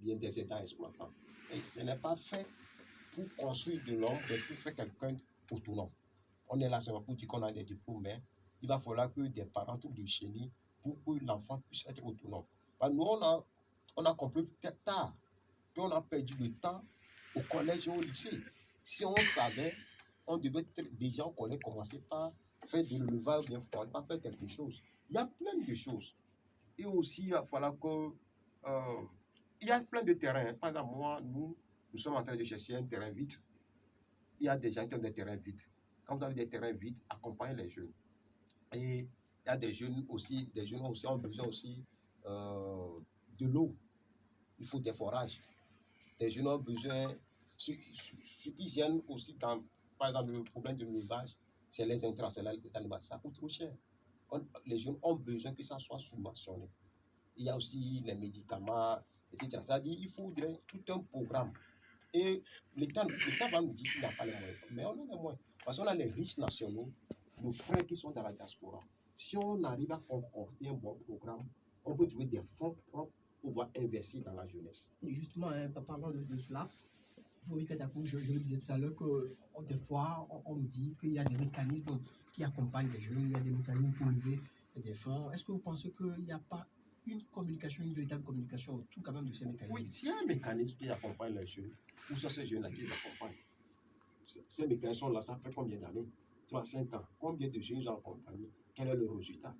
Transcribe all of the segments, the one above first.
bien des aidants exploitants. Et ce n'est pas fait pour construire de l'homme, mais pour faire quelqu'un autonome. On est là seulement pour dire qu'on a des diplômes, mais il va falloir que des parents trouvent du génie pour que l'enfant puisse être autonome. Parce que nous, on a compris peut-être tard qu'on a perdu le temps au collège et au lycée. Si on savait, on devait déjà au collège commencer par faire de l'élevage, bien pas faire quelque chose. Il y a plein de choses. Et aussi, il va falloir que... il y a plein de terrains. Par exemple, moi, nous sommes en train de chercher un terrain vide. Il y a des gens qui ont des terrains vides. Quand vous avez des terrains vides, accompagnez les jeunes. Et il y a des jeunes aussi ont besoin aussi de l'eau. Il faut des forages. Des jeunes ont besoin, ce qui gêne aussi par exemple, le problème de l'élevage, c'est les intrants, c'est l'aliment. Ça coûte trop cher. Les jeunes ont besoin que ça soit subventionné. Il y a aussi les médicaments, etc. C'est-à-dire qu'il faudrait tout un programme. Et l'État va nous dire qu'il n'a pas les moyens. Mais on a les moyens. Parce qu'on a les riches nationaux, nos frères qui sont dans la diaspora. Si on arrive à concorder un bon programme, on peut trouver des fonds propres pour pouvoir investir dans la jeunesse. Justement, parlant de cela, Fourie Katakou, je le disais tout à l'heure que des fois, on nous dit qu'il y a des mécanismes qui accompagnent les jeunes, il y a des mécanismes pour lever des fonds. Est-ce que vous pensez qu'il n'y a pas une véritable communication autour quand même de ces mécanismes? Oui, s'il y a un mécanisme qui accompagne les jeunes, où sont ces jeunes-là qui les accompagnent? Ces mécanismes-là, ça fait combien d'années? 3, 5 ans. Combien de jeunes ils ont accompagnés? Quel est le résultat?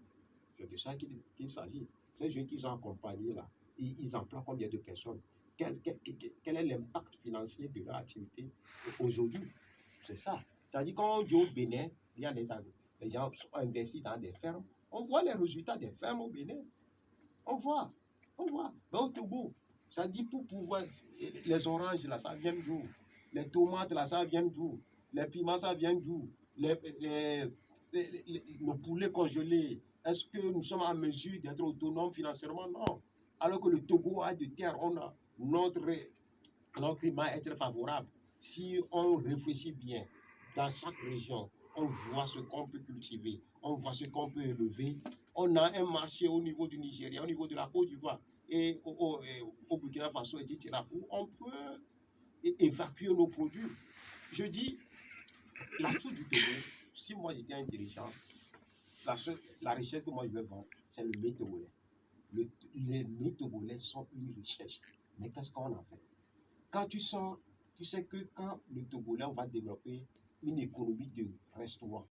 C'est de ça qu'il s'agit. Ces jeunes qu'ils ont accompagnés là, ils emploient combien de personnes? Quel est l'impact financier de leur activité aujourd'hui? C'est ça. C'est-à-dire quand on dit au Bénin, il y a les gens sont investis dans des fermes, on voit les résultats des fermes au Bénin. On voit. Mais au Togo, ça dit pour pouvoir, les oranges là, ça vient d'où? Les tomates là, ça vient d'où? Les piments, ça vient d'où? Nos poulets congelés, est-ce que nous sommes en mesure d'être autonomes financièrement? Non. Alors que le Togo a de terre, on a notre climat est très favorable. Si on réfléchit bien, dans chaque région, on voit ce qu'on peut cultiver, on voit ce qu'on peut élever. On a un marché au niveau du Nigeria, au niveau de la Côte d'Ivoire et au Burkina Faso, etc., où on peut évacuer nos produits. Je dis, l'atout du Togo, si moi j'étais un dirigeant, la richesse que moi je vais vendre, c'est le lait togolais. Les laits togolais sont une richesse. Mais qu'est-ce qu'on en fait? Quand tu sors, tu sais que quand le Togolais, on va développer une économie de restaurant,